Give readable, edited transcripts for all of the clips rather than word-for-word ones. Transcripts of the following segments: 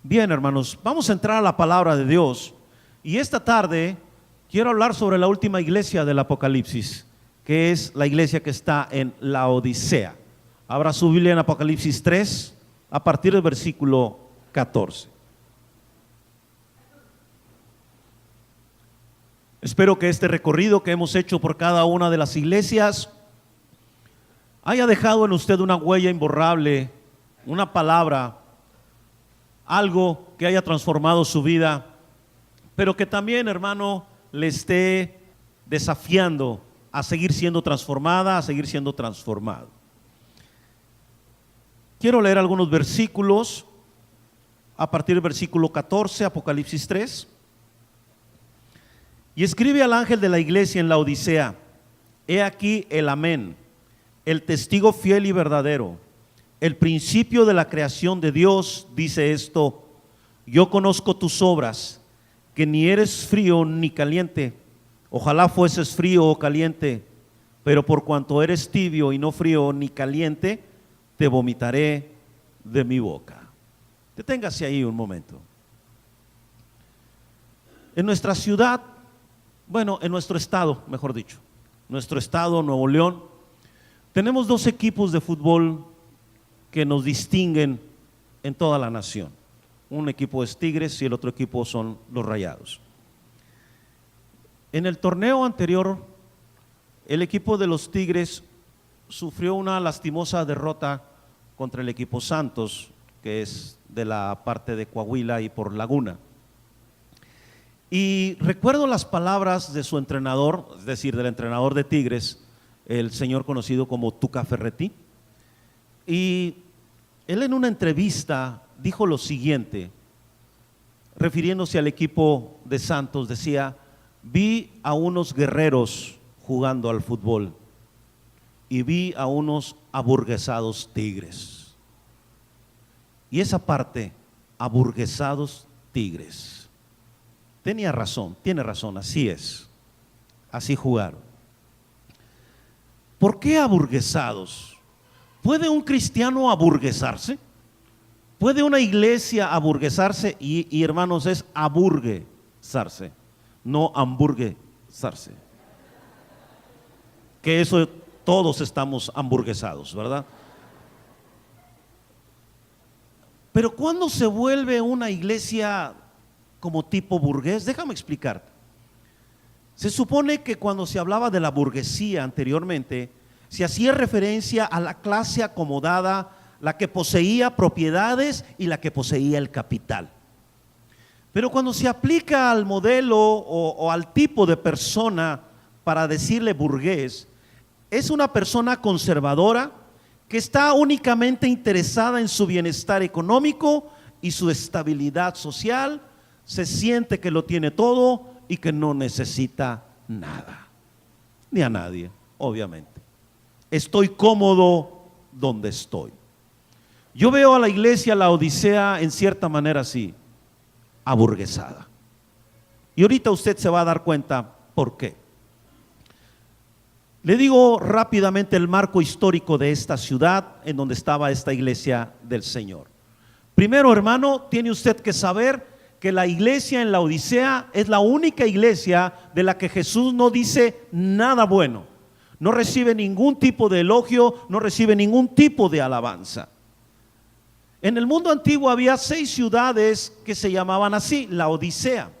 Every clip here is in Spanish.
Bien, hermanos, vamos a entrar a la palabra de Dios y esta tarde quiero hablar sobre la última iglesia del Apocalipsis, que es la iglesia que está en Laodicea. Abra su Biblia en Apocalipsis 3 a partir del versículo 14. Espero que este recorrido que hemos hecho por cada una de las iglesias haya dejado en usted una huella imborrable, una palabra, algo que haya transformado su vida, pero que también, hermano, le esté desafiando a seguir siendo transformada, a seguir siendo transformado. Quiero leer algunos versículos a partir del versículo 14, Apocalipsis 3. Y escribe al ángel de la iglesia en Laodicea: he aquí el amén, el testigo fiel y verdadero, el principio de la creación de Dios, dice esto: yo conozco tus obras, que ni eres frío ni caliente. Ojalá fueses frío o caliente, pero por cuanto eres tibio y no frío ni caliente, te vomitaré de mi boca. Deténgase ahí un momento. En nuestra ciudad, en nuestro estado, mejor dicho, nuestro estado, Nuevo León, tenemos dos equipos de fútbol que nos distinguen en toda la nación. Un equipo es Tigres y el otro equipo son los Rayados. En el torneo anterior, el equipo de los Tigres sufrió una lastimosa derrota contra el equipo Santos, que es de la parte de Coahuila y por Laguna. Y recuerdo las palabras de su entrenador, es decir, del entrenador de Tigres, el señor conocido como Tuca Ferretti. Y él en una entrevista dijo lo siguiente, refiriéndose al equipo de Santos, decía: vi a unos guerreros jugando al fútbol y vi a unos aburguesados tigres. Y esa parte, aburguesados tigres, tenía razón, tiene razón, así es, así jugaron. ¿Por qué aburguesados? ¿Puede un cristiano aburguesarse? ¿Puede una iglesia aburguesarse? Y hermanos, es aburguesarse, no hamburguesarse. Que eso todos estamos hamburguesados, ¿verdad? Pero ¿cuándo se vuelve una iglesia como tipo burgués? Déjame explicarte. Se supone que cuando se hablaba de la burguesía anteriormente, se hacía referencia a la clase acomodada, la que poseía propiedades y la que poseía el capital. Pero cuando se aplica al modelo o al tipo de persona para decirle burgués, es una persona conservadora que está únicamente interesada en su bienestar económico y su estabilidad social, se siente que lo tiene todo y que no necesita nada, ni a nadie, obviamente. Estoy cómodo donde estoy. Yo veo a la iglesia Laodicea en cierta manera así, aburguesada. Y ahorita usted se va a dar cuenta por qué. Le digo rápidamente el marco histórico de esta ciudad en donde estaba esta iglesia del Señor. Primero, hermano, tiene usted que saber que la iglesia en Laodicea es la única iglesia de la que Jesús no dice nada bueno. No recibe ningún tipo de elogio, no recibe ningún tipo de alabanza. En el mundo antiguo había 6 ciudades que se llamaban así, Laodicea.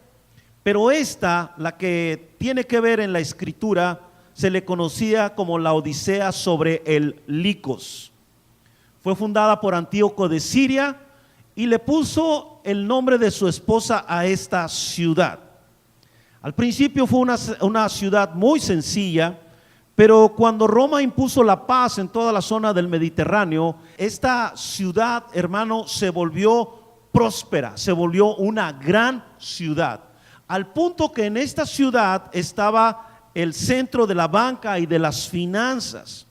Pero esta, la que tiene que ver en la escritura, se le conocía como Laodicea sobre el Licos. Fue fundada por Antíoco de Siria y le puso el nombre de su esposa a esta ciudad. Al principio fue una ciudad muy sencilla, pero cuando Roma impuso la paz en toda la zona del Mediterráneo, esta ciudad, hermano, se volvió próspera, se volvió una gran ciudad, al punto que en esta ciudad estaba el centro de la banca y de las finanzas.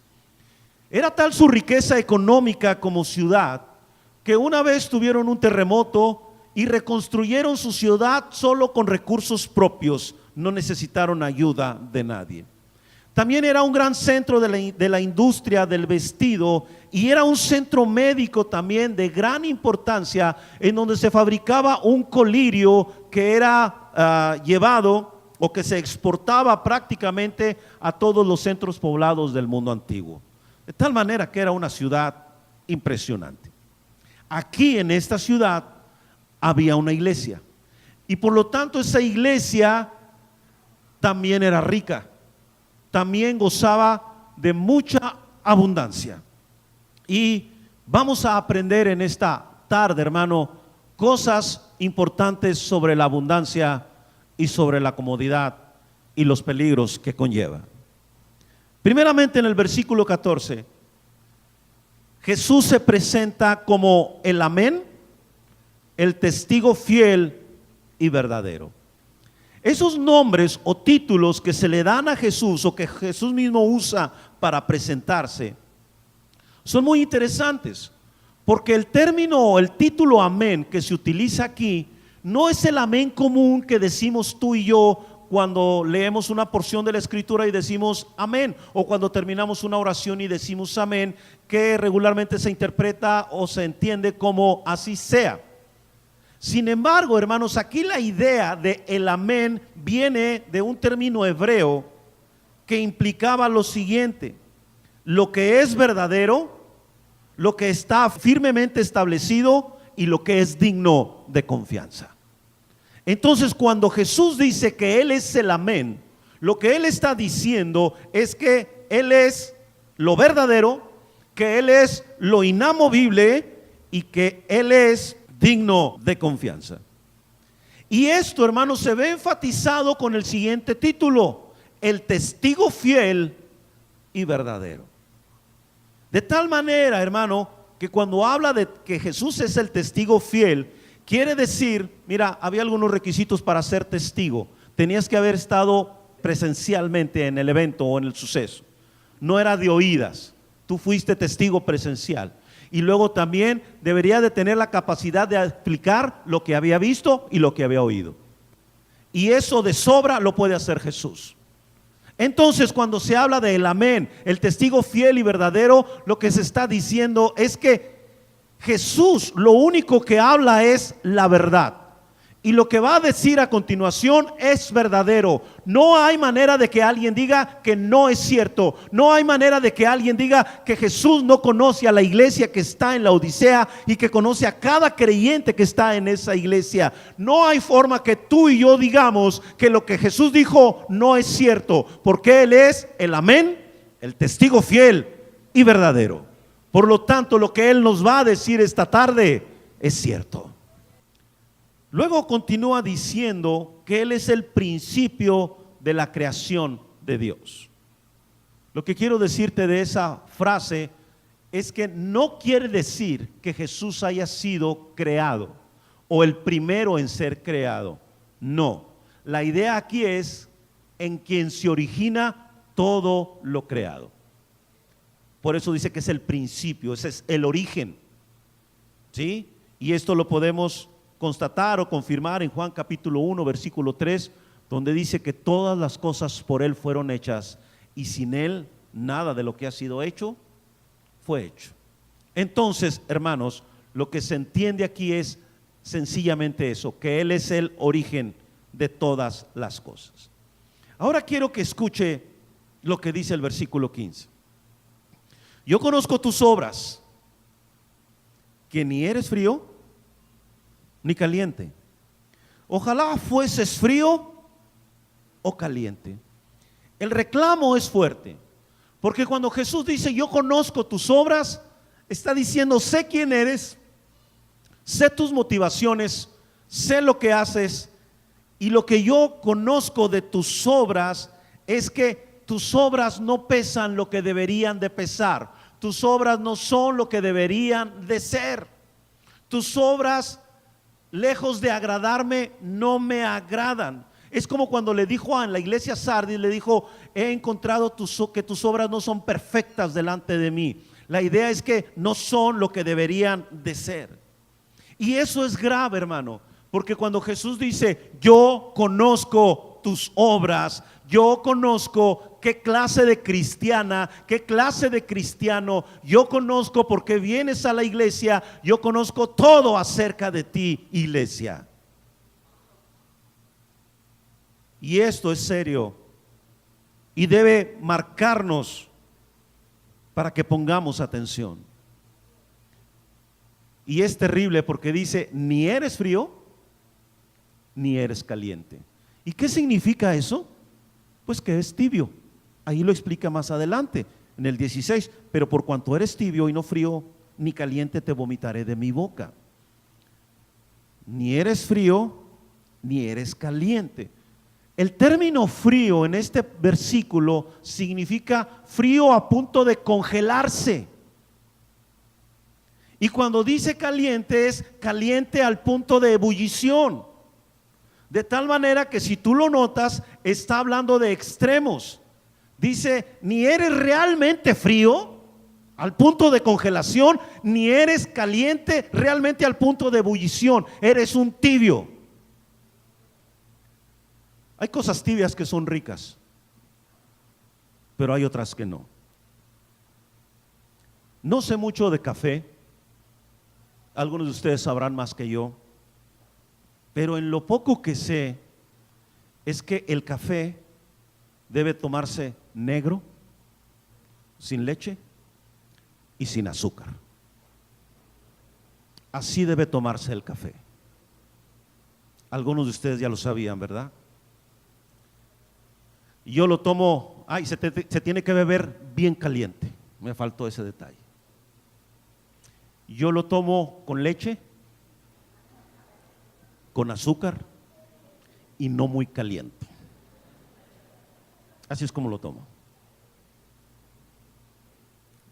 Era tal su riqueza económica como ciudad, que una vez tuvieron un terremoto y reconstruyeron su ciudad solo con recursos propios, no necesitaron ayuda de nadie. También era un gran centro de la industria del vestido y era un centro médico también de gran importancia, en donde se fabricaba un colirio que era llevado o que se exportaba prácticamente a todos los centros poblados del mundo antiguo. De tal manera que era una ciudad impresionante. Aquí en esta ciudad había una iglesia y por lo tanto esa iglesia también era rica, también gozaba de mucha abundancia. Y vamos a aprender en esta tarde, hermano, cosas importantes sobre la abundancia y sobre la comodidad y los peligros que conlleva. Primeramente, en el versículo 14, Jesús se presenta como el amén, el testigo fiel y verdadero. Esos nombres o títulos que se le dan a Jesús o que Jesús mismo usa para presentarse son muy interesantes, porque el término o el título amén que se utiliza aquí no es el amén común que decimos tú y yo cuando leemos una porción de la escritura y decimos amén, o cuando terminamos una oración y decimos amén, que regularmente se interpreta o se entiende como así sea. Sin embargo, hermanos, aquí la idea de el amén viene de un término hebreo que implicaba lo siguiente: lo que es verdadero, lo que está firmemente establecido y lo que es digno de confianza. Entonces, cuando Jesús dice que Él es el amén, lo que Él está diciendo es que Él es lo verdadero, que Él es lo inamovible y que Él es digno de confianza. Y esto, hermanos, se ve enfatizado con el siguiente título: el testigo fiel y verdadero. De tal manera, hermano, que cuando habla de que Jesús es el testigo fiel, quiere decir, mira, había algunos requisitos para ser testigo. Tenías que haber estado presencialmente en el evento o en el suceso. No era de oídas, tú fuiste testigo presencial. Y luego también debería de tener la capacidad de explicar lo que había visto y lo que había oído. Y eso de sobra lo puede hacer Jesús. Entonces, cuando se habla del amén, el testigo fiel y verdadero, lo que se está diciendo es que Jesús lo único que habla es la verdad. Y lo que va a decir a continuación es verdadero. No hay manera de que alguien diga que no es cierto. No hay manera de que alguien diga que Jesús no conoce a la iglesia que está en la Odisea y que conoce a cada creyente que está en esa iglesia. No hay forma que tú y yo digamos que lo que Jesús dijo no es cierto, porque Él es el amén, el testigo fiel y verdadero. Por lo tanto, lo que Él nos va a decir esta tarde es cierto. Luego continúa diciendo que Él es el principio de la creación de Dios. Lo que quiero decirte de esa frase es que no quiere decir que Jesús haya sido creado o el primero en ser creado. No, la idea aquí es en quien se origina todo lo creado. Por eso dice que es el principio, ese es el origen, ¿sí? Y esto lo podemos constatar o confirmar en Juan capítulo 1 versículo 3, donde dice que todas las cosas por Él fueron hechas y sin Él nada de lo que ha sido hecho fue hecho. Entonces, hermanos, lo que se entiende aquí es sencillamente eso, que Él es el origen de todas las cosas. Ahora quiero que escuche lo que dice el versículo 15. Yo conozco tus obras, que ni eres frío ni caliente. Ojalá fueses frío o caliente. El reclamo es fuerte, porque cuando Jesús dice yo conozco tus obras, está diciendo sé quién eres, sé tus motivaciones, sé lo que haces, y lo que yo conozco de tus obras es que tus obras no pesan lo que deberían de pesar, tus obras no son lo que deberían de ser, tus obras, lejos de agradarme, no me agradan. Es como cuando le dijo en la iglesia Sardis, le dijo, he encontrado que tus obras no son perfectas delante de mí. La idea es que no son lo que deberían de ser. Y eso es grave, hermano, porque cuando Jesús dice, yo conozco tus obras, yo conozco qué clase de cristiana, qué clase de cristiano yo conozco porque vienes a la iglesia. Yo conozco todo acerca de ti, iglesia. Y esto es serio y debe marcarnos para que pongamos atención. Y es terrible porque dice, ni eres frío, ni eres caliente. ¿Y qué significa eso? Pues que es tibio. Ahí lo explica más adelante, en el 16. Pero por cuanto eres tibio y no frío, ni caliente, te vomitaré de mi boca. Ni eres frío, ni eres caliente. El término frío en este versículo significa frío a punto de congelarse. Y cuando dice caliente, es caliente al punto de ebullición. De tal manera que si tú lo notas, está hablando de extremos. Dice, ni eres realmente frío al punto de congelación, ni eres caliente realmente al punto de ebullición. Eres un tibio. Hay cosas tibias que son ricas, pero hay otras que no. No sé mucho de café. Algunos de ustedes sabrán más que yo. Pero en lo poco que sé es que el café debe tomarse negro, sin leche y sin azúcar. Así debe tomarse el café. Algunos de ustedes ya lo sabían, ¿verdad? Yo lo tomo, se tiene que beber bien caliente. Me faltó ese detalle. Yo lo tomo con leche, con azúcar y no muy caliente. Así es como lo tomo.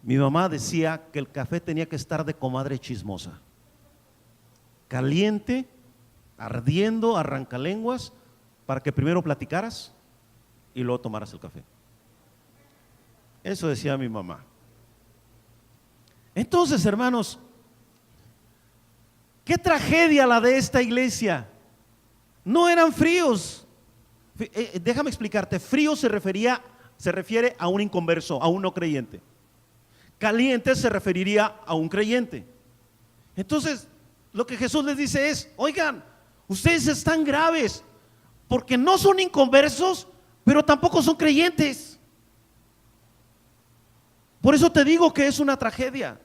Mi mamá decía que el café tenía que estar de comadre chismosa, caliente, ardiendo, arrancalenguas, para que primero platicaras y luego tomaras el café. Eso decía mi mamá. Entonces, hermanos, qué tragedia la de esta iglesia. No eran fríos. Déjame explicarte. Frío se refiere a un inconverso, a un no creyente. Caliente se referiría a un creyente. Entonces, lo que Jesús les dice es: oigan, ustedes están graves porque no son inconversos, pero tampoco son creyentes. Por eso te digo que es una tragedia.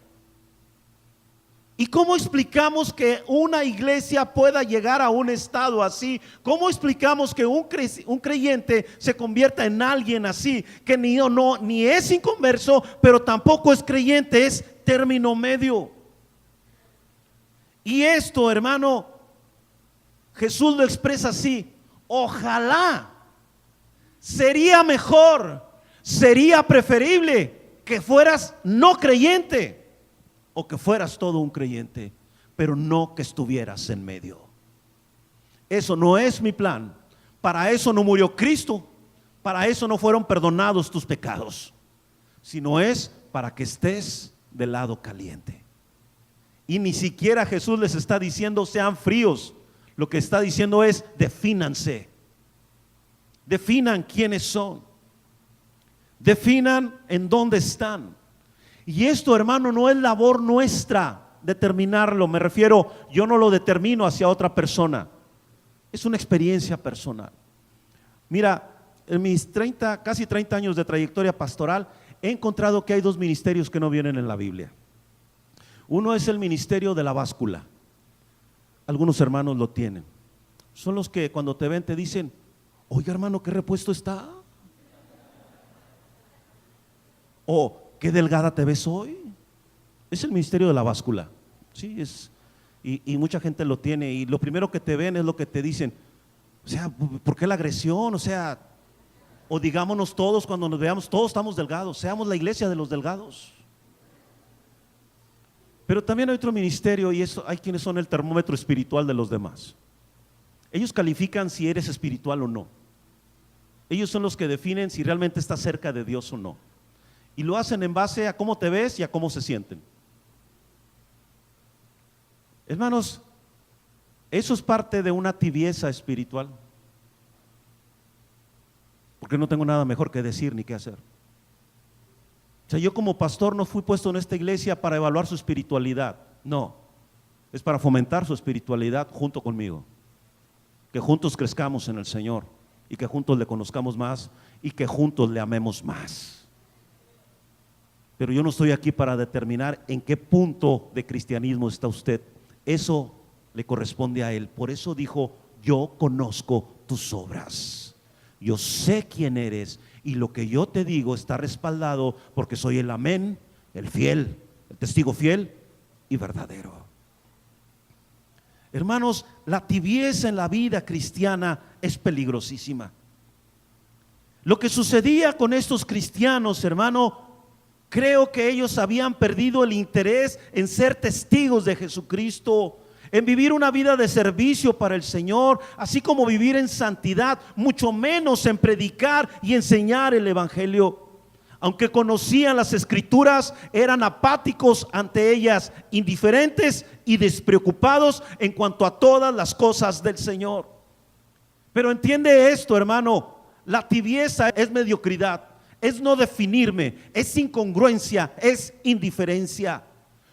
¿Y cómo explicamos que una iglesia pueda llegar a un estado así? ¿Cómo explicamos que un creyente se convierta en alguien así, que ni es inconverso, pero tampoco es creyente, es término medio? Y esto, hermano, Jesús lo expresa así: ojalá, sería mejor, sería preferible que fueras no creyente o que fueras todo un creyente, pero no que estuvieras en medio. Eso no es mi plan. Para eso no murió Cristo, para eso no fueron perdonados tus pecados, sino es para que estés del lado caliente. Y ni siquiera Jesús les está diciendo sean fríos. Lo que está diciendo es: defínanse, definan quiénes son, definan en dónde están. Y esto, hermano, no es labor nuestra determinarlo. Me refiero, yo no lo determino hacia otra persona. Es una experiencia personal. Mira, en mis casi 30 años de trayectoria pastoral, he encontrado que hay dos ministerios que no vienen en la Biblia. Uno es el ministerio de la báscula. Algunos hermanos lo tienen. Son los que cuando te ven te dicen: oye, hermano, ¿qué repuesto está? O ¿qué delgada te ves hoy? Es el ministerio de la báscula. Sí, y mucha gente lo tiene. Y lo primero que te ven es lo que te dicen: o sea, ¿por qué la agresión? O sea, o digámonos todos cuando nos veamos, todos estamos delgados, seamos la iglesia de los delgados. Pero también hay otro ministerio, y hay quienes son el termómetro espiritual de los demás. Ellos califican si eres espiritual o no. Ellos son los que definen si realmente estás cerca de Dios o no. Y lo hacen en base a cómo te ves y a cómo se sienten. Hermanos, eso es parte de una tibieza espiritual. porque no tengo nada mejor que decir ni que hacer. O sea, yo como pastor no fui puesto en esta iglesia para evaluar su espiritualidad, no, es para fomentar su espiritualidad junto conmigo, que juntos crezcamos en el Señor y que juntos le conozcamos más y que juntos le amemos más. Pero yo no estoy aquí para determinar en qué punto de cristianismo está usted, eso le corresponde a Él. Por eso dijo: yo conozco tus obras, yo sé quién eres, y lo que yo te digo está respaldado porque soy el amén, el fiel, el testigo fiel y verdadero. Hermanos, la tibieza en la vida cristiana es peligrosísima. Lo que sucedía con estos cristianos, hermano, creo que ellos habían perdido el interés en ser testigos de Jesucristo, en vivir una vida de servicio para el Señor, así como vivir en santidad, mucho menos en predicar y enseñar el Evangelio. Aunque conocían las Escrituras, eran apáticos ante ellas, indiferentes y despreocupados en cuanto a todas las cosas del Señor. Pero entiende esto, hermano, la tibieza es mediocridad, es no definirme, es incongruencia, es indiferencia.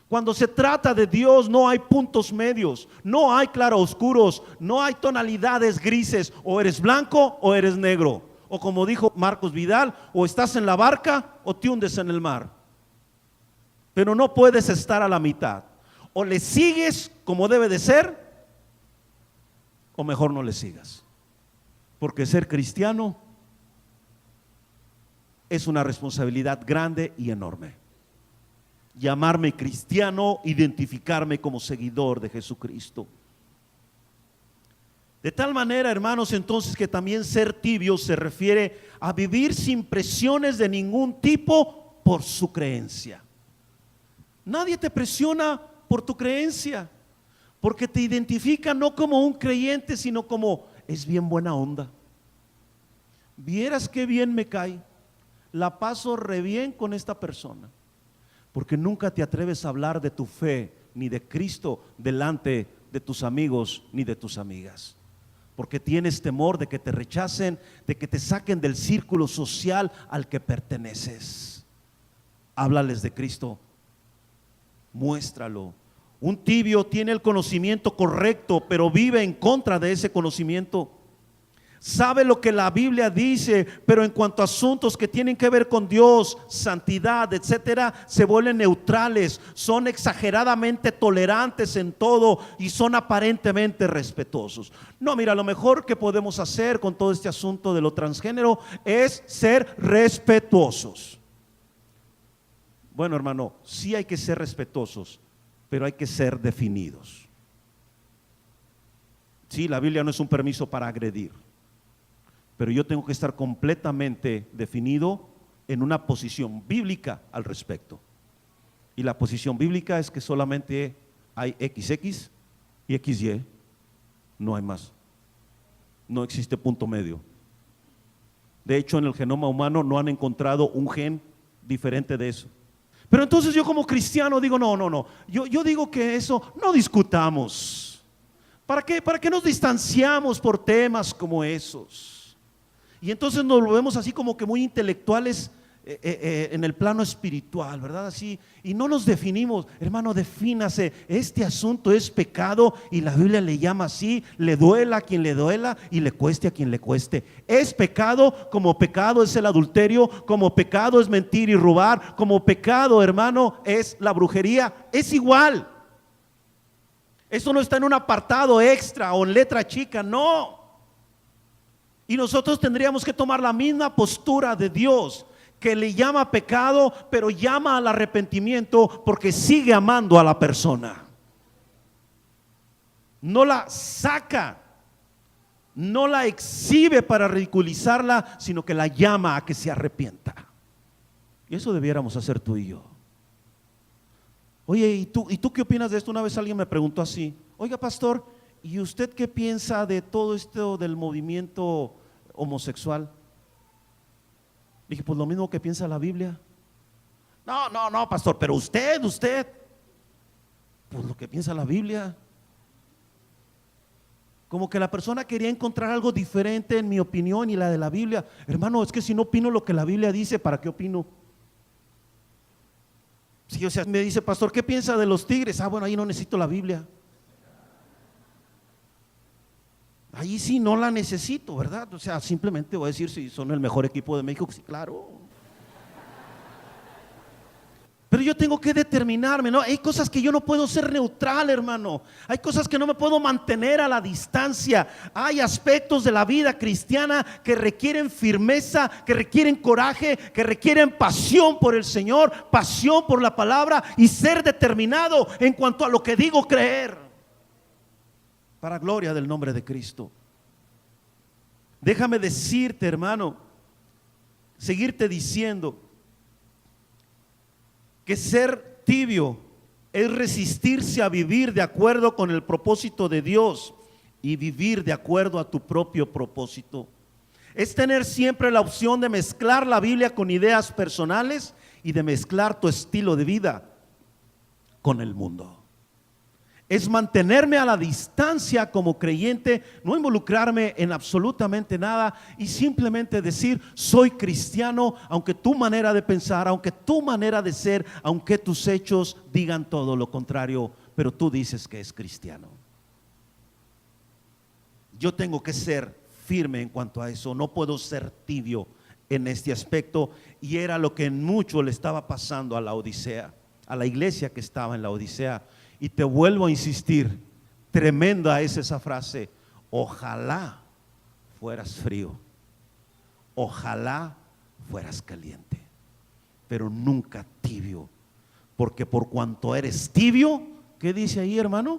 Cuando se trata de Dios no hay puntos medios, no hay claroscuros, no hay tonalidades grises, o eres blanco o eres negro, o como dijo Marcos Vidal, o estás en la barca o te hundes en el mar. Pero no puedes estar a la mitad, o le sigues como debe de ser, o mejor no le sigas, porque ser cristiano es una responsabilidad grande y enorme. Llamarme cristiano, identificarme como seguidor de Jesucristo. De tal manera, hermanos, entonces, que también ser tibio se refiere a vivir sin presiones de ningún tipo por su creencia. Nadie te presiona por tu creencia, porque te identifica no como un creyente, sino como: es bien buena onda, vieras qué bien me cae, la paso re bien con esta persona. Porque nunca te atreves a hablar de tu fe ni de Cristo delante de tus amigos ni de tus amigas, porque tienes temor de que te rechacen, de que te saquen del círculo social al que perteneces. Háblales de Cristo, muéstralo. Un tibio tiene el conocimiento correcto, pero vive en contra de ese conocimiento. Sabe lo que la Biblia dice, pero en cuanto a asuntos que tienen que ver con Dios, santidad, etcétera, se vuelven neutrales, son exageradamente tolerantes en todo y son aparentemente respetuosos. No, mira, lo mejor que podemos hacer con todo este asunto de lo transgénero es ser respetuosos. Bueno, hermano, sí hay que ser respetuosos, pero hay que ser definidos. Sí, la Biblia no es un permiso para agredir, pero yo tengo que estar completamente definido en una posición bíblica al respecto. Y la posición bíblica es que solamente hay XX y XY, no hay más. No existe punto medio. De hecho, en el genoma humano no han encontrado un gen diferente de eso. Pero entonces yo como cristiano digo: no, yo digo que eso no discutamos. ¿Para qué nos distanciamos por temas como esos? Y entonces nos volvemos así como que muy intelectuales en el plano espiritual, ¿verdad? Así, y no nos definimos. Hermano, defínase. Este asunto es pecado y la Biblia le llama así, le duela a quien le duela y le cueste a quien le cueste. Es pecado, como pecado es el adulterio, como pecado es mentir y robar, como pecado, hermano, es la brujería. Es igual. Esto no está en un apartado extra o en letra chica, no. Y nosotros tendríamos que tomar la misma postura de Dios, que le llama pecado, pero llama al arrepentimiento porque sigue amando a la persona. No la saca, no la exhibe para ridiculizarla, sino que la llama a que se arrepienta. Y eso debiéramos hacer tú y yo. Oye, ¿y tú qué opinas de esto? Una vez alguien me preguntó así: oiga, pastor, ¿y usted qué piensa de todo esto del movimiento homosexual? Dije: pues lo mismo que piensa la Biblia. No, pastor, pero usted, pues lo que piensa la Biblia. Como que la persona quería encontrar algo diferente en mi opinión y la de la Biblia. Hermano, es que si no opino lo que la Biblia dice, ¿para qué opino? Sí, o sea, me dice, pastor, ¿qué piensa de los tigres? Ah, bueno, ahí no necesito la Biblia. Ahí sí no la necesito, ¿verdad? O sea, simplemente voy a decir si son el mejor equipo de México. Sí, claro. Pero yo tengo que determinarme, ¿no? Hay cosas que yo no puedo ser neutral, hermano. Hay cosas que no me puedo mantener a la distancia. Hay aspectos de la vida cristiana que requieren firmeza, que requieren coraje, que requieren pasión por el Señor, pasión por la palabra y ser determinado en cuanto a lo que digo creer. Para gloria del nombre de Cristo. Déjame decirte, hermano, seguirte diciendo que ser tibio es resistirse a vivir de acuerdo con el propósito de Dios y vivir de acuerdo a tu propio propósito. Es tener siempre la opción de mezclar la Biblia con ideas personales y de mezclar tu estilo de vida con el mundo. Es mantenerme a la distancia como creyente, no involucrarme en absolutamente nada y simplemente decir, soy cristiano, aunque tu manera de pensar, aunque tu manera de ser, aunque tus hechos digan todo lo contrario, pero tú dices que es cristiano. Yo tengo que ser firme en cuanto a eso, no puedo ser tibio en este aspecto, y era lo que en mucho le estaba pasando a la Odisea, a la iglesia que estaba en la Odisea. Y te vuelvo a insistir, tremenda es esa frase, ojalá fueras frío, ojalá fueras caliente, pero nunca tibio, porque por cuanto eres tibio, ¿qué dice ahí, hermano?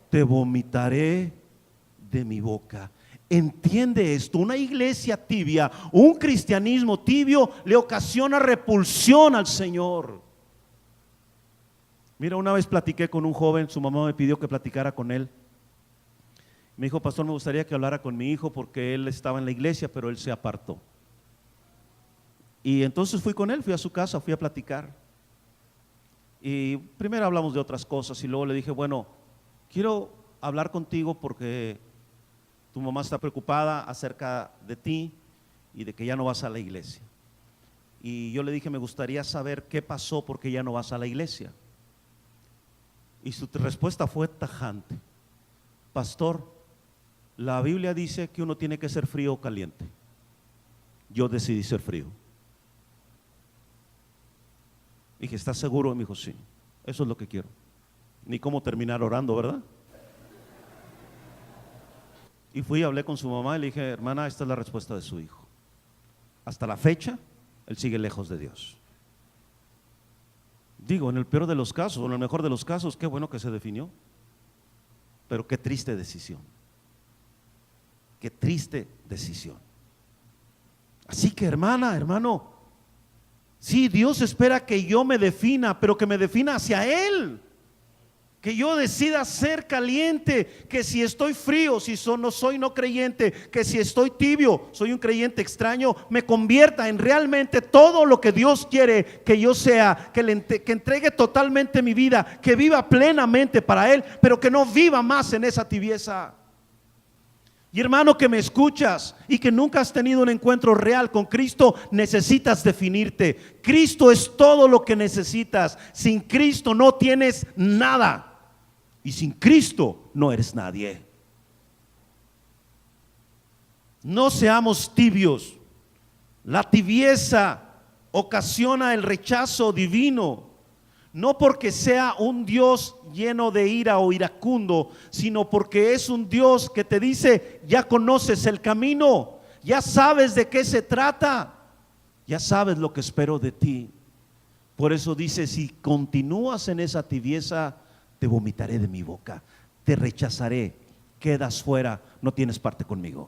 Te vomitaré de mi boca. Entiende esto, una iglesia tibia, un cristianismo tibio le ocasiona repulsión al Señor. Mira, una vez platiqué con un joven, su mamá me pidió que platicara con él. Me dijo, pastor, me gustaría que hablara con mi hijo porque él estaba en la iglesia, pero él se apartó. Y entonces fui con él, fui a su casa, fui a platicar. Y primero hablamos de otras cosas y luego le dije, bueno, quiero hablar contigo porque tu mamá está preocupada acerca de ti y de que ya no vas a la iglesia. Y yo le dije, me gustaría saber qué pasó porque ya no vas a la iglesia. Y su respuesta fue tajante. Pastor, la Biblia dice que uno tiene que ser frío o caliente. Yo decidí ser frío. Dije, ¿estás seguro? Y me dijo, sí, eso es lo que quiero. Ni cómo terminar orando, ¿verdad? Y fui y hablé con su mamá y le dije, hermana, esta es la respuesta de su hijo. Hasta la fecha, él sigue lejos de Dios. Digo, en el peor de los casos, o en el mejor de los casos, qué bueno que se definió. Pero qué triste decisión. Qué triste decisión. Así que hermana, hermano, sí, Dios espera que yo me defina, pero que me defina hacia Él. Que yo decida ser caliente, que si estoy frío, si no soy no creyente, que si estoy tibio, soy un creyente extraño, me convierta en realmente todo lo que Dios quiere que yo sea, que entregue totalmente mi vida, que viva plenamente para Él, pero que no viva más en esa tibieza. Y hermano que me escuchas y que nunca has tenido un encuentro real con Cristo, necesitas definirte. Cristo es todo lo que necesitas. Sin Cristo no tienes nada. Y sin Cristo no eres nadie. No seamos tibios. La tibieza ocasiona el rechazo divino, no porque sea un Dios lleno de ira o iracundo, sino porque es un Dios que te dice, ya conoces el camino, ya sabes de qué se trata, ya sabes lo que espero de ti. Por eso dice, si continúas en esa tibieza, te vomitaré de mi boca, te rechazaré, quedas fuera, no tienes parte conmigo.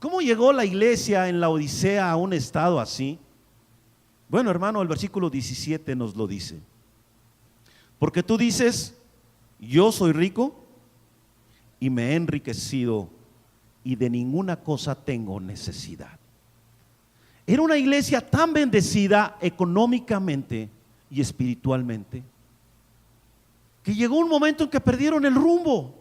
¿Cómo llegó la iglesia en la Odisea a un estado así? Bueno, hermano, el versículo 17 nos lo dice. Porque tú dices, yo soy rico y me he enriquecido y de ninguna cosa tengo necesidad. Era una iglesia tan bendecida económicamente y espiritualmente que llegó un momento en que perdieron el rumbo.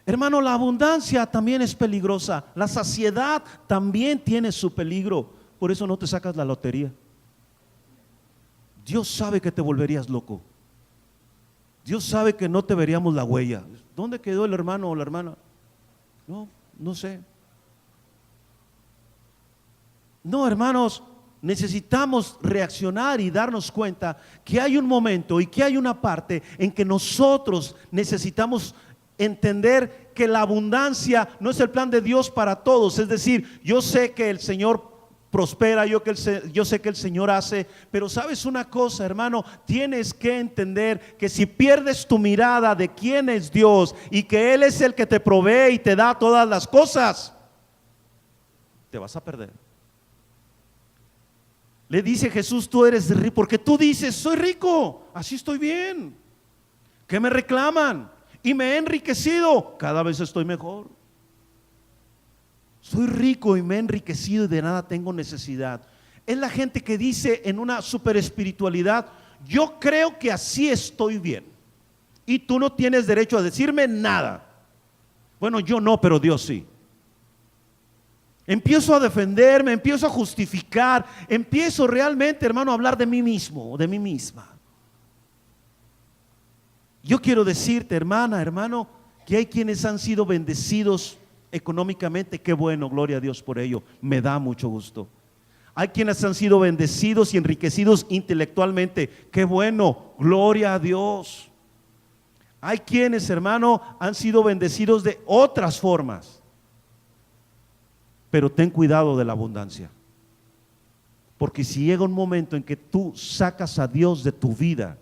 Hermano, la abundancia también es peligrosa. La saciedad también tiene su peligro. Por eso no te sacas la lotería. Dios sabe que te volverías loco. Dios sabe que no te veríamos la huella. ¿Dónde quedó el hermano o la hermana? No sé. No, hermanos, necesitamos reaccionar y darnos cuenta que hay un momento y que hay una parte en que nosotros necesitamos entender que la abundancia no es el plan de Dios para todos. Es decir, yo sé que el Señor prospera, yo sé que el Señor hace, pero sabes una cosa, hermano, tienes que entender que si pierdes tu mirada de quién es Dios y que Él es el que te provee y te da todas las cosas, te vas a perder. Le dice Jesús, tú eres rico, porque tú dices, soy rico, así estoy bien. ¿Qué me reclaman? Y me he enriquecido, cada vez estoy mejor. Soy rico y me he enriquecido y de nada tengo necesidad. Es la gente que dice en una super espiritualidad, yo creo que así estoy bien. Y tú no tienes derecho a decirme nada. Bueno, yo no, pero Dios sí. Empiezo a defenderme, empiezo a justificar, empiezo realmente, hermano, a hablar de mí mismo, de mí misma. Yo quiero decirte, hermana, hermano, que hay quienes han sido bendecidos económicamente. Qué bueno, gloria a Dios por ello, me da mucho gusto. Hay quienes han sido bendecidos y enriquecidos intelectualmente. Qué bueno, gloria a Dios. Hay quienes, hermano, han sido bendecidos de otras formas. Pero ten cuidado de la abundancia, porque si llega un momento en que tú sacas a Dios de tu vida,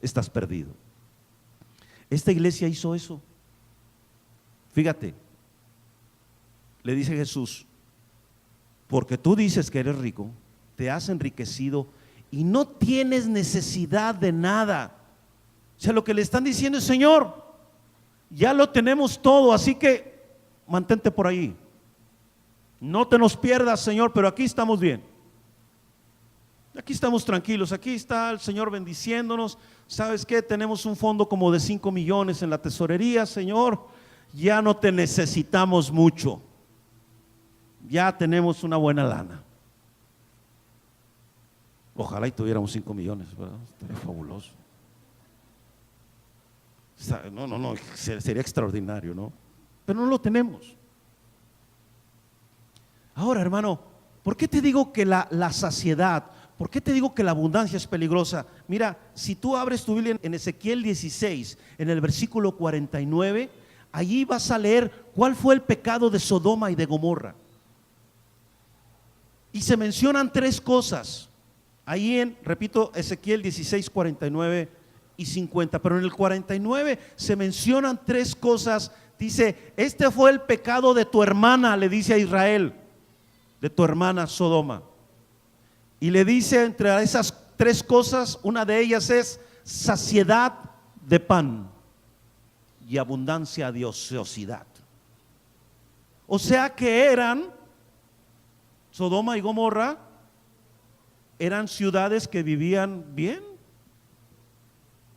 estás perdido. Esta iglesia hizo eso. Fíjate, le dice Jesús, porque tú dices que eres rico, te has enriquecido y no tienes necesidad de nada. O sea, lo que le están diciendo es, Señor, ya lo tenemos todo, así que mantente por ahí. No te nos pierdas, Señor, pero aquí estamos bien. Aquí estamos tranquilos, aquí está el Señor bendiciéndonos. ¿Sabes qué? Tenemos un fondo como de 5 millones en la tesorería, Señor. Ya no te necesitamos mucho. Ya tenemos una buena lana. Ojalá y tuviéramos 5 millones, ¿verdad? Estaría fabuloso. No, sería extraordinario, ¿no? Pero no lo tenemos. Ahora, hermano, ¿por qué te digo que la saciedad, por qué te digo que la abundancia es peligrosa? Mira, si tú abres tu Biblia en Ezequiel 16, en el versículo 49, allí vas a leer cuál fue el pecado de Sodoma y de Gomorra. Y se mencionan 3 cosas. Ahí repito, Ezequiel 16, 49 y 50, pero en el 49 se mencionan 3 cosas. Dice, este fue el pecado de tu hermana, le dice a Israel, de tu hermana Sodoma. Y le dice, entre esas 3 cosas, una de ellas es saciedad de pan y abundancia de ociosidad. O sea que Sodoma y Gomorra eran ciudades que vivían bien.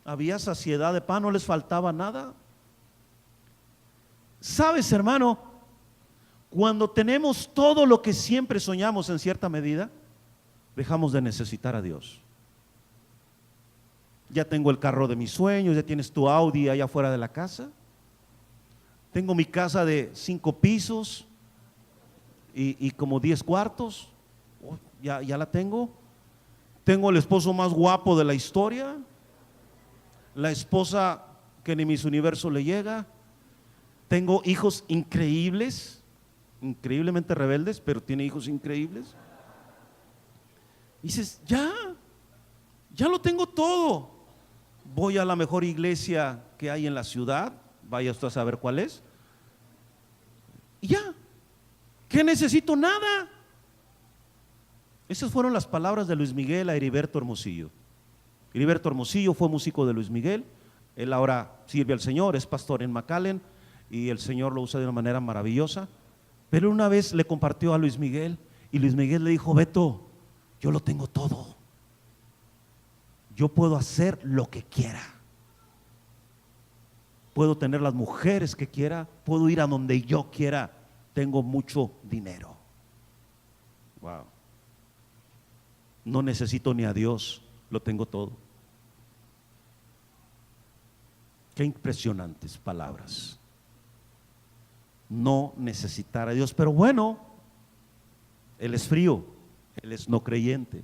Había saciedad de pan, no les faltaba nada. ¿Sabes, hermano? Cuando tenemos todo lo que siempre soñamos en cierta medida, dejamos de necesitar a Dios. Ya tengo el carro de mis sueños, ya tienes tu Audi allá afuera de la casa. Tengo mi casa de 5 pisos y como 10 cuartos. Ya la tengo. Tengo el esposo más guapo de la historia, la esposa que ni Miss Universo le llega. Tengo hijos increíbles, increíblemente rebeldes, pero tiene hijos increíbles. Y dices, ya lo tengo todo. Voy a la mejor iglesia que hay en la ciudad, vaya usted a saber cuál es. Y ya, ¿qué necesito? Nada. Esas fueron las palabras de Luis Miguel a Heriberto Hermosillo. Heriberto Hermosillo fue músico de Luis Miguel. Él ahora sirve al Señor, es pastor en McAllen y el Señor lo usa de una manera maravillosa. Pero una vez le compartió a Luis Miguel y Luis Miguel le dijo, Beto, yo lo tengo todo. Yo puedo hacer lo que quiera. puedo tener las mujeres que quiera, puedo ir a donde yo quiera, tengo mucho dinero. Wow. No necesito ni a Dios, lo tengo todo. Qué impresionantes palabras. No necesitar a Dios, pero bueno, él es frío, él es no creyente.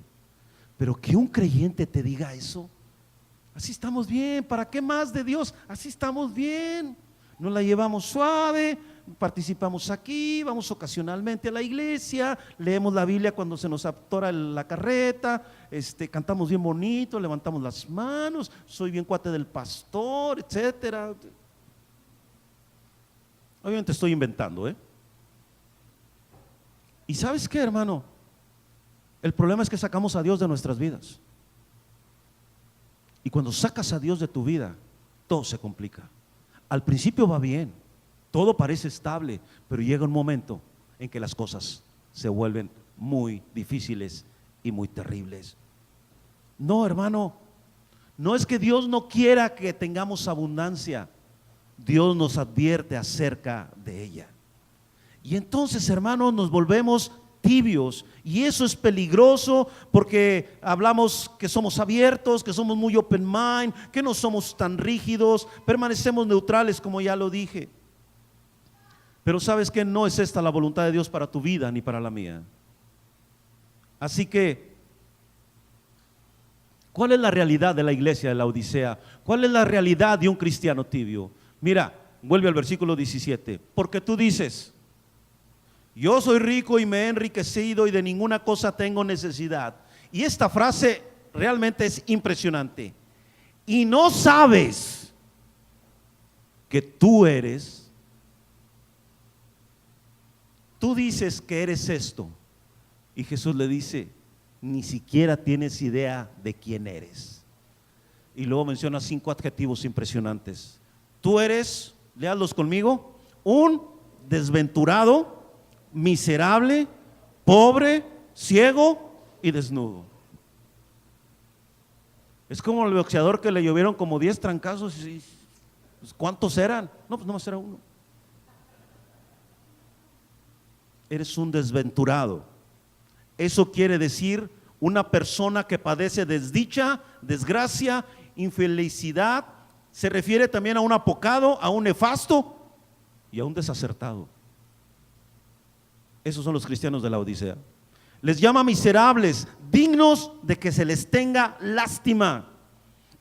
Pero que un creyente te diga eso, así estamos bien, ¿para qué más de Dios? Así estamos bien, nos la llevamos suave, participamos aquí, vamos ocasionalmente a la iglesia, leemos la Biblia cuando se nos atora la carreta, cantamos bien bonito, levantamos las manos, soy bien cuate del pastor, etcétera. Obviamente estoy inventando, ¿Y sabes qué, hermano? El problema es que sacamos a Dios de nuestras vidas. Y cuando sacas a Dios de tu vida, todo se complica. Al principio va bien, todo parece estable, pero llega un momento en que las cosas se vuelven muy difíciles y muy terribles. No, hermano, no es que Dios no quiera que tengamos abundancia, Dios nos advierte acerca de ella. Y entonces, hermanos, nos volvemos tibios, y eso es peligroso porque hablamos que somos abiertos, que somos muy open mind, que no somos tan rígidos, permanecemos neutrales, como ya lo dije. Pero sabes que no es esta la voluntad de Dios para tu vida ni para la mía. Así que, ¿cuál es la realidad de la iglesia de la Odisea? ¿Cuál es la realidad de un cristiano tibio? Mira, vuelve al versículo 17. Porque tú dices: yo soy rico y me he enriquecido y de ninguna cosa tengo necesidad. Y esta frase realmente es impresionante. Y no sabes que tú dices que eres esto. Y Jesús le dice: ni siquiera tienes idea de quién eres. Y luego menciona 5 adjetivos impresionantes. Tú eres, léalos conmigo, un desventurado, miserable, pobre, ciego y desnudo. Es como el boxeador que le llovieron como 10 trancazos y pues, ¿cuántos eran? No, pues nomás era uno. Eres un desventurado. Eso quiere decir una persona que padece desdicha, desgracia, infelicidad. Se refiere también a un apocado, a un nefasto y a un desacertado. Esos son los cristianos de la Odisea. Les llama miserables, dignos de que se les tenga lástima.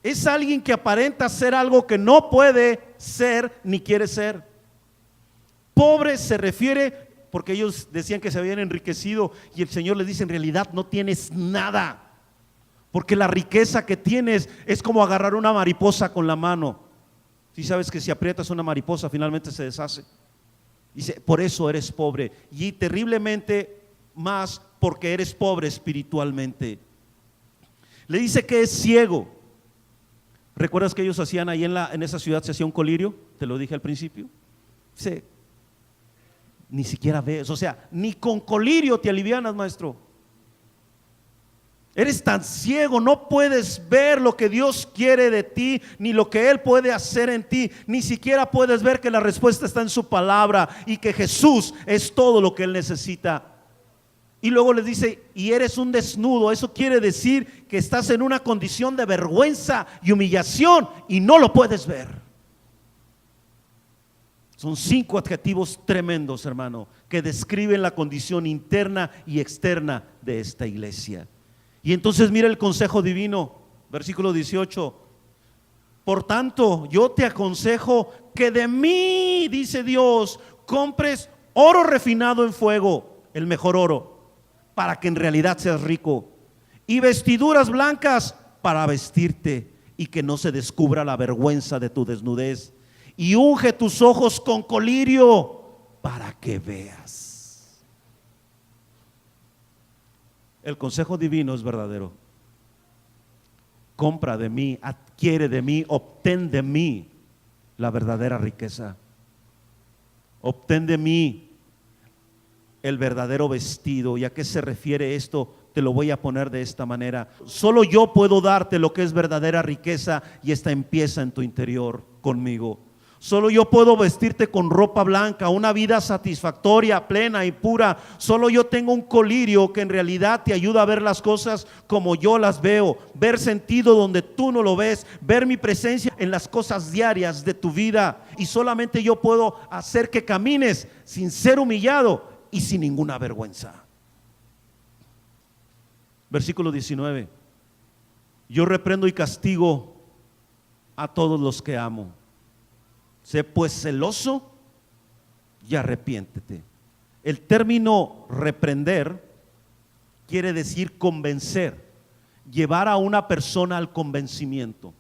Es alguien que aparenta ser algo que no puede ser ni quiere ser. Pobre se refiere, porque ellos decían que se habían enriquecido, y el Señor les dice: en realidad no tienes nada, porque la riqueza que tienes es como agarrar una mariposa con la mano. Si sabes que si aprietas una mariposa finalmente se deshace. Dice: por eso eres pobre, y terriblemente más porque eres pobre espiritualmente. Le dice que es ciego. ¿Recuerdas que ellos hacían ahí en esa ciudad, se hacía un colirio? Te lo dije al principio. Dice: ni siquiera ves, o sea, ni con colirio te alivianas, maestro. Eres tan ciego, no puedes ver lo que Dios quiere de ti, ni lo que Él puede hacer en ti. Ni siquiera puedes ver que la respuesta está en su palabra y que Jesús es todo lo que Él necesita. Y luego les dice: y eres un desnudo. Eso quiere decir que estás en una condición de vergüenza y humillación y no lo puedes ver. Son 5 adjetivos tremendos, hermano, que describen la condición interna y externa de esta iglesia. Y entonces mira el consejo divino, versículo 18. Por tanto, yo te aconsejo que de mí, dice Dios, compres oro refinado en fuego, el mejor oro, para que en realidad seas rico, y vestiduras blancas para vestirte y que no se descubra la vergüenza de tu desnudez, y unge tus ojos con colirio para que veas. El consejo divino es verdadero. Compra de mí, adquiere de mí, obtén de mí la verdadera riqueza. Obtén de mí el verdadero vestido. ¿Y a qué se refiere esto? Te lo voy a poner de esta manera: solo yo puedo darte lo que es verdadera riqueza, y esta empieza en tu interior conmigo. Solo yo puedo vestirte con ropa blanca, una vida satisfactoria, plena y pura. Solo yo tengo un colirio que en realidad te ayuda a ver las cosas como yo las veo, ver sentido donde tú no lo ves, ver mi presencia en las cosas diarias de tu vida. Y solamente yo puedo hacer que camines sin ser humillado y sin ninguna vergüenza. Versículo 19. Yo reprendo y castigo a todos los que amo. Sé pues celoso y arrepiéntete. El término reprender quiere decir convencer, llevar a una persona al convencimiento. O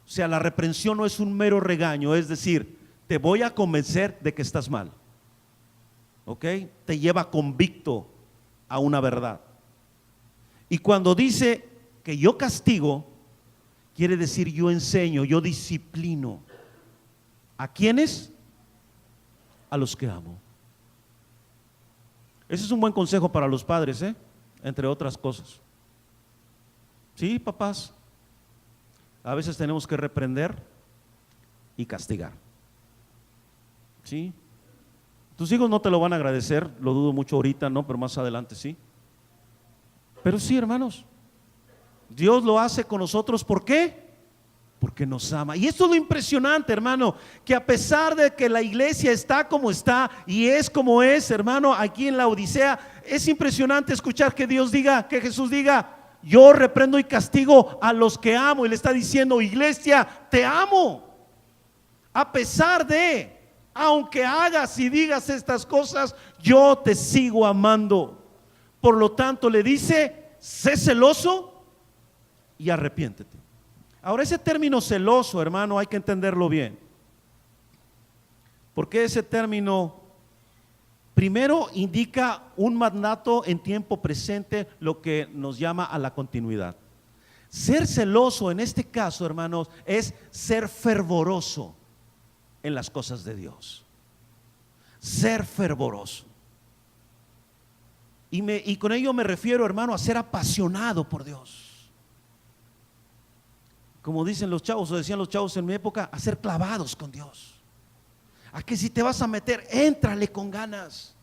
sea, la reprensión no es un mero regaño, es decir, te voy a convencer de que estás mal. ¿Ok? Te lleva convicto a una verdad. Y cuando dice que yo castigo, quiere decir yo enseño, yo disciplino. ¿A quiénes? A los que amo. Ese es un buen consejo para los padres, entre otras cosas. Sí, papás, a veces tenemos que reprender y castigar. Sí. Tus hijos no te lo van a agradecer, lo dudo mucho ahorita, no, pero más adelante sí. Pero sí, hermanos, Dios lo hace con nosotros. ¿Por qué? Porque nos ama. Y esto es lo impresionante, hermano, que a pesar de que la iglesia está como está y es como es, hermano, aquí en la Odisea, es impresionante escuchar que Dios diga, que Jesús diga, yo reprendo y castigo a los que amo. Y le está diciendo, iglesia, te amo. A pesar de, aunque hagas y digas estas cosas, yo te sigo amando. Por lo tanto le dice, sé celoso y arrepiéntete. Ahora, ese término celoso, hermano, hay que entenderlo bien. Porque ese término primero indica un mandato en tiempo presente, lo que nos llama a la continuidad. Ser celoso en este caso, hermanos, es ser fervoroso en las cosas de Dios. Ser fervoroso. Y con ello me refiero, hermano, a ser apasionado por Dios. Como dicen los chavos, o decían los chavos en mi época, a ser clavados con Dios. A que si te vas a meter, éntrale con ganas.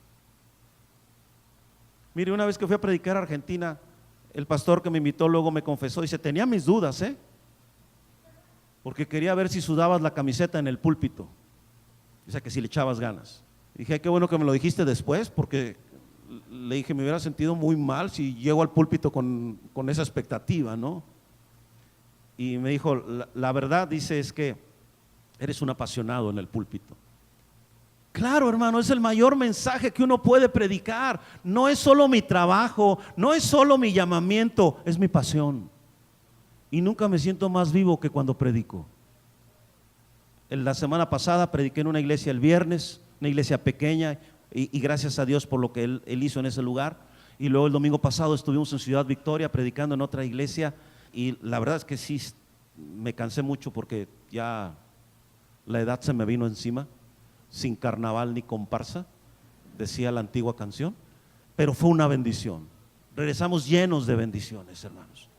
Mire, una vez que fui a predicar a Argentina, el pastor que me invitó luego me confesó, dice, tenía mis dudas, porque quería ver si sudabas la camiseta en el púlpito. O sea, que si le echabas ganas. Y dije, qué bueno que me lo dijiste después, porque le dije, me hubiera sentido muy mal si llego al púlpito con esa expectativa, ¿no? Y me dijo, la verdad, dice, es que eres un apasionado en el púlpito. Claro, hermano, es el mayor mensaje que uno puede predicar. No es solo mi trabajo, no es solo mi llamamiento, es mi pasión. Y nunca me siento más vivo que cuando predico. La semana pasada prediqué en una iglesia el viernes, una iglesia pequeña, y gracias a Dios por lo que él hizo en ese lugar. Y luego el domingo pasado estuvimos en Ciudad Victoria predicando en otra iglesia. Y la verdad es que sí, me cansé mucho porque ya la edad se me vino encima, sin carnaval ni comparsa, decía la antigua canción, pero fue una bendición. Regresamos llenos de bendiciones, hermanos.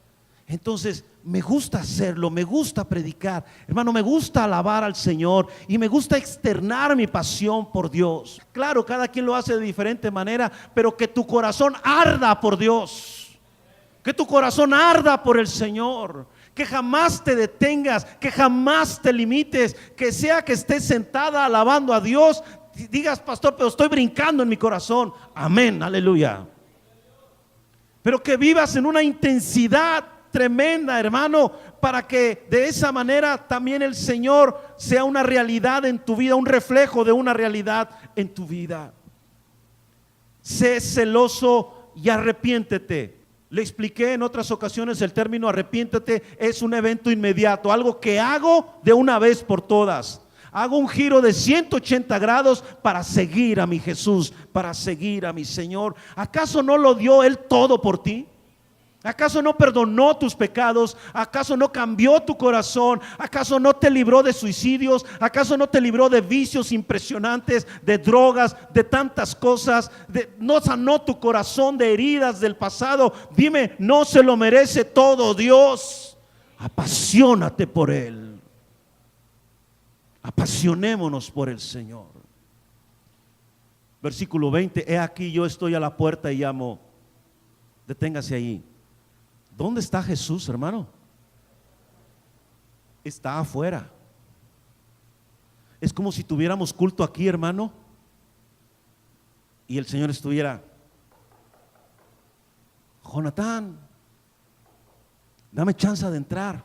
Entonces, me gusta hacerlo, me gusta predicar, hermano, me gusta alabar al Señor y me gusta externar mi pasión por Dios. Claro, cada quien lo hace de diferente manera, pero que tu corazón arda por Dios. Que tu corazón arda por el Señor, que jamás te detengas, que jamás te limites, que sea que estés sentada alabando a Dios, digas, pastor, pero estoy brincando en mi corazón. Amén, aleluya. Pero que vivas en una intensidad tremenda, hermano, para que de esa manera también el Señor sea una realidad en tu vida, un reflejo de una realidad en tu vida. Sé celoso y arrepiéntete. Le expliqué en otras ocasiones, el término arrepiéntete es un evento inmediato, algo que hago de una vez por todas. Hago un giro de 180 grados para seguir a mi Jesús, para seguir a mi Señor. ¿Acaso no lo dio Él todo por ti? ¿Acaso no perdonó tus pecados? ¿Acaso no cambió tu corazón? ¿Acaso no te libró de suicidios? ¿Acaso no te libró de vicios impresionantes, de drogas, de tantas cosas? ¿No sanó tu corazón de heridas del pasado? Dime, ¿no se lo merece todo Dios? Apasionate por Él. Apasionémonos por el Señor. Versículo 20, he aquí yo estoy a la puerta y llamo. Deténgase ahí. ¿Dónde está Jesús, hermano? Está afuera. Es como si tuviéramos culto aquí, hermano, y el Señor estuviera: Jonatán, dame chance de entrar.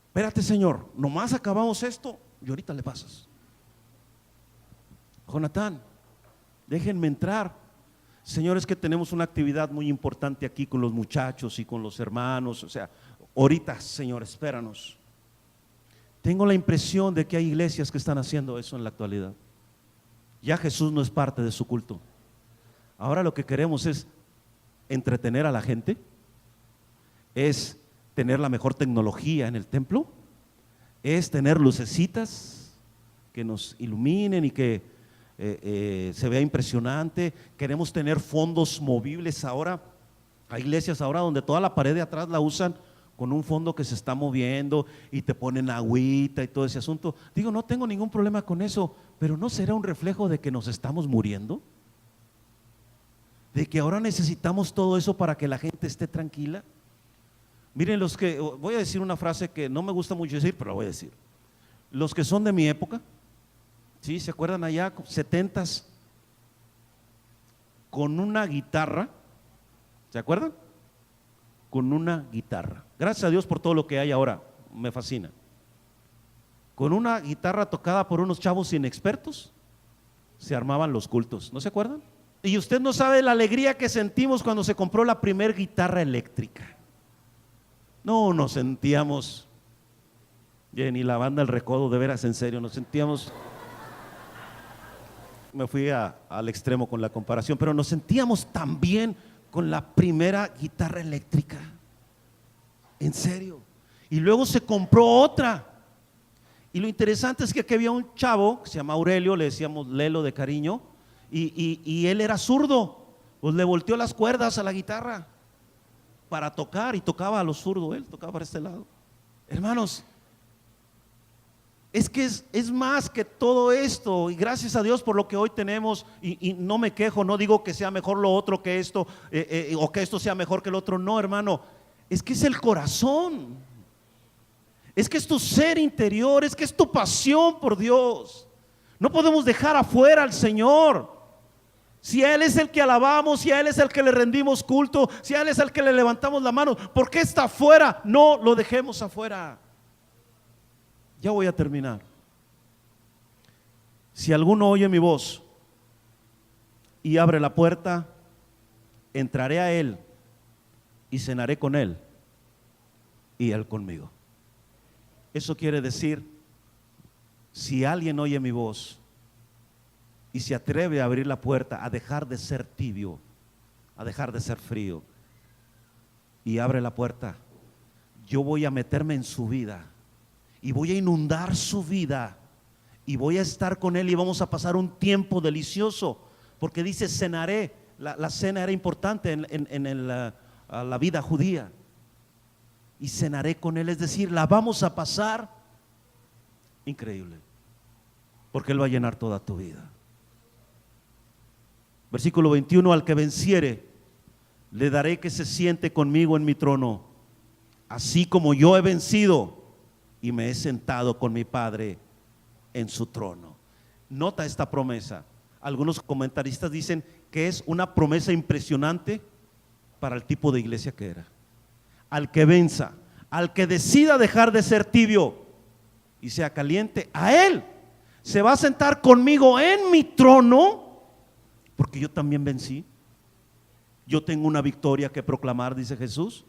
Espérate, Señor, nomás acabamos esto y ahorita le pasas. Jonatán, déjenme entrar. Señor, es que tenemos una actividad muy importante aquí con los muchachos y con los hermanos. O sea, ahorita, Señor, espéranos. Tengo la impresión de que hay iglesias que están haciendo eso en la actualidad. Ya Jesús no es parte de su culto. Ahora lo que queremos es entretener a la gente, es tener la mejor tecnología en el templo, es tener lucecitas que nos iluminen y que se vea impresionante. Queremos tener fondos movibles ahora. Hay iglesias ahora donde toda la pared de atrás la usan con un fondo que se está moviendo y te ponen agüita y todo ese asunto. Digo, no tengo ningún problema con eso, pero ¿no será un reflejo de que nos estamos muriendo? De que ahora necesitamos todo eso para que la gente esté tranquila. Miren, los que, voy a decir una frase que no me gusta mucho decir, pero la voy a decir. Los que son de mi época, ¿sí? ¿Se acuerdan allá? 70s, con una guitarra, ¿se acuerdan? Con una guitarra. Gracias a Dios por todo lo que hay ahora, me fascina. Con una guitarra tocada por unos chavos inexpertos, se armaban los cultos, ¿no se acuerdan? Y usted no sabe la alegría que sentimos cuando se compró la primer guitarra eléctrica. No, nos sentíamos, ni la banda El Recodo, de veras, en serio, nos sentíamos, me fui al extremo con la comparación, pero nos sentíamos tan bien con la primera guitarra eléctrica, en serio. Y luego se compró otra. Y lo interesante es que aquí había un chavo que se llama Aurelio, le decíamos Lelo de cariño, y él era zurdo, pues le volteó las cuerdas a la guitarra para tocar, y tocaba a lo zurdo, él tocaba para este lado. Hermanos, es que es más que todo esto, y gracias a Dios por lo que hoy tenemos, y no me quejo, no digo que sea mejor lo otro que esto, o que esto sea mejor que el otro, no, hermano, es que es el corazón, es que es tu ser interior, es que es tu pasión por Dios. No podemos dejar afuera al Señor. Si a Él es el que alabamos, si a Él es el que le rendimos culto, si a Él es el que le levantamos la mano, ¿por qué está afuera? No lo dejemos afuera. Ya voy a terminar. Si alguno oye mi voz y abre la puerta, entraré a él y cenaré con él y él conmigo. Eso quiere decir, si alguien oye mi voz y se atreve a abrir la puerta, a dejar de ser tibio, a dejar de ser frío, y abre la puerta, yo voy a meterme en su vida y voy a inundar su vida y voy a estar con él y vamos a pasar un tiempo delicioso, porque dice cenaré. La cena era importante en la vida judía, y cenaré con él, es decir, la vamos a pasar increíble, porque él va a llenar toda tu vida. Versículo 21, al que venciere le daré que se siente conmigo en mi trono, así como yo he vencido y me he sentado con mi Padre en su trono. Nota esta promesa. Algunos comentaristas dicen que es una promesa impresionante para el tipo de iglesia que era. Al que venza, al que decida dejar de ser tibio y sea caliente, a él se va a sentar conmigo en mi trono, porque yo también vencí. Yo tengo una victoria que proclamar, dice Jesús.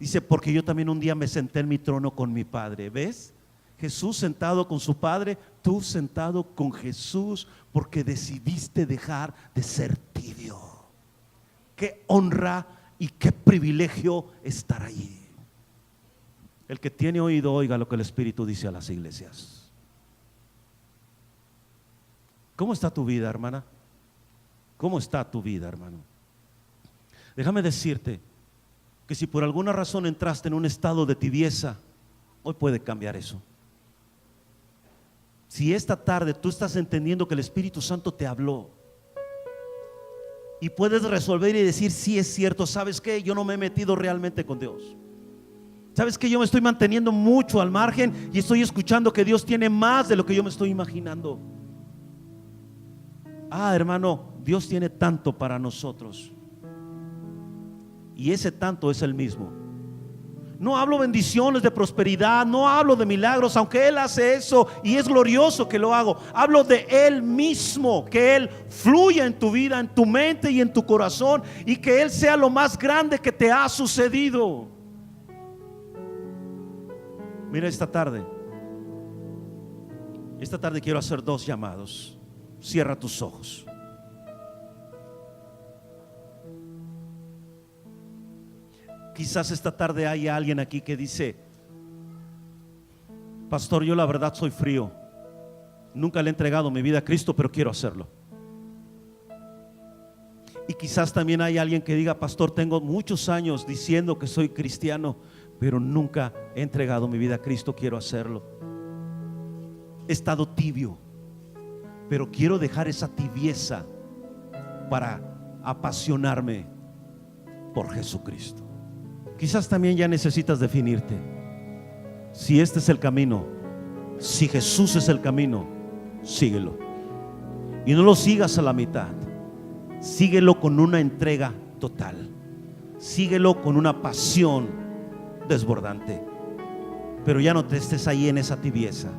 Dice, porque yo también un día me senté en mi trono con mi Padre. ¿Ves? Jesús sentado con su Padre, tú sentado con Jesús, porque decidiste dejar de ser tibio. Qué honra y qué privilegio estar allí. El que tiene oído, oiga lo que el Espíritu dice a las iglesias. ¿Cómo está tu vida, hermana? ¿Cómo está tu vida, hermano? Déjame decirte que si por alguna razón entraste en un estado de tibieza, hoy puede cambiar eso. Si esta tarde tú estás entendiendo que el Espíritu Santo te habló y puedes resolver y decir, sí es cierto, ¿sabes qué? Yo no me he metido realmente con Dios. ¿Sabes qué? Yo me estoy manteniendo mucho al margen y estoy escuchando que Dios tiene más de lo que yo me estoy imaginando. Hermano, Dios tiene tanto para nosotros y ese tanto es el mismo. No hablo bendiciones de prosperidad, no hablo de milagros, aunque Él hace eso y es glorioso que lo hago. Hablo de Él mismo, que Él fluya en tu vida, en tu mente y en tu corazón, y que Él sea lo más grande que te ha sucedido. Mira, esta tarde quiero hacer 2 llamados. Cierra tus ojos. Quizás esta tarde haya alguien aquí que dice: pastor, yo la verdad soy frío, nunca le he entregado mi vida a Cristo, pero quiero hacerlo. Y quizás también hay alguien que diga: pastor, tengo muchos años diciendo que soy cristiano, pero nunca he entregado mi vida a Cristo, quiero hacerlo. He estado tibio, pero quiero dejar esa tibieza para apasionarme por Jesucristo. Quizás también ya necesitas definirte. Si este es el camino, si Jesús es el camino, síguelo. Y no lo sigas a la mitad. Síguelo con una entrega total. Síguelo con una pasión desbordante. Pero ya no te estés ahí en esa tibieza.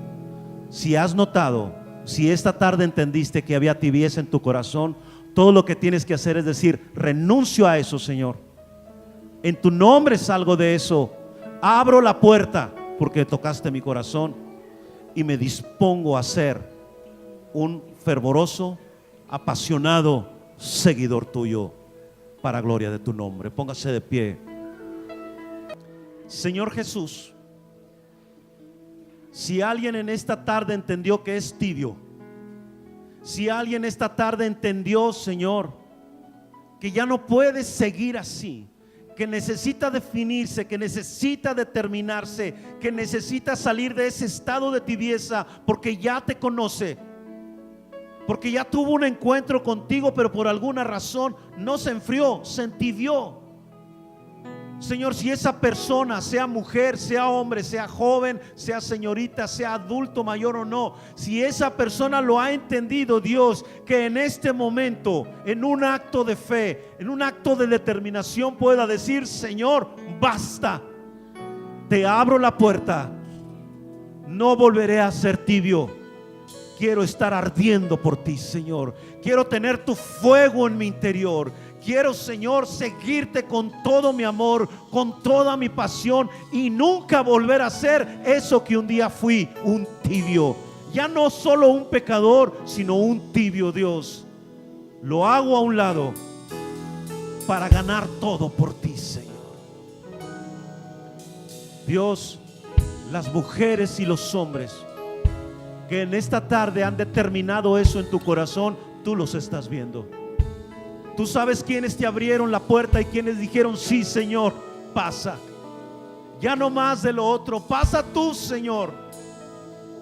Si has notado, si esta tarde entendiste que había tibieza en tu corazón, todo lo que tienes que hacer es decir: renuncio a eso, Señor. En tu nombre salgo de eso. Abro la puerta porque tocaste mi corazón y me dispongo a ser un fervoroso, apasionado seguidor tuyo, para gloria de tu nombre. Póngase de pie. Señor Jesús, si alguien en esta tarde entendió que es tibio, si alguien esta tarde entendió, Señor, que ya no puede seguir así, que necesita definirse, que necesita determinarse, que necesita salir de ese estado de tibieza, porque ya te conoce, porque ya tuvo un encuentro contigo, pero por alguna razón no se enfrió, se entibió. Señor, si esa persona, sea mujer, sea hombre, sea joven, sea señorita, sea adulto mayor o no, si esa persona lo ha entendido, Dios, que en este momento, en un acto de fe, en un acto de determinación, pueda decir: Señor, basta, te abro la puerta, no volveré a ser tibio, quiero estar ardiendo por ti, Señor, quiero tener tu fuego en mi interior. Quiero, Señor, seguirte con todo mi amor, con toda mi pasión, y nunca volver a ser eso que un día fui, un tibio. Ya no solo un pecador, sino un tibio, Dios. Lo hago a un lado para ganar todo por ti, Señor. Dios, las mujeres y los hombres que en esta tarde han determinado eso en tu corazón, tú los estás viendo. Tú sabes quiénes te abrieron la puerta y quiénes dijeron: sí, Señor, pasa. Ya no más de lo otro, pasa tú, Señor.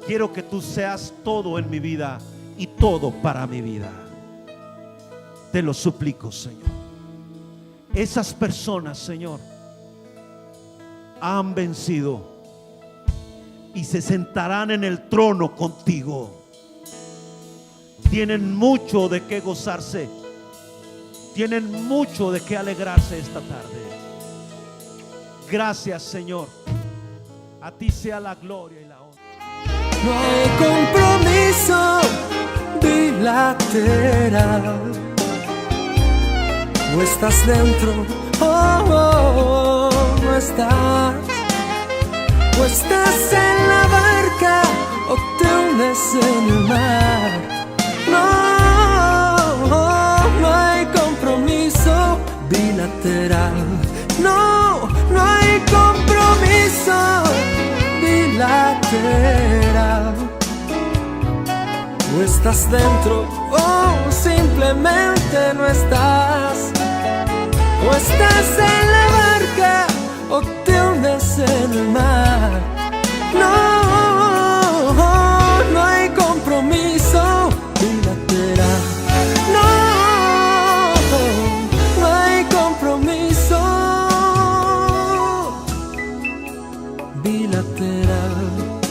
Quiero que tú seas todo en mi vida y todo para mi vida. Te lo suplico, Señor. Esas personas, Señor, han vencido y se sentarán en el trono contigo. Tienen mucho de qué gozarse. Tienen mucho de qué alegrarse esta tarde. Gracias, Señor. A ti sea la gloria y la honra. No hay compromiso bilateral. O estás dentro no estás. O estás en la barca o te hundes en el mar. No hay compromiso bilateral. No hay compromiso bilateral. O estás dentro o simplemente no estás. O estás en la barca o te hundes en el mar. No hay compromiso bilateral.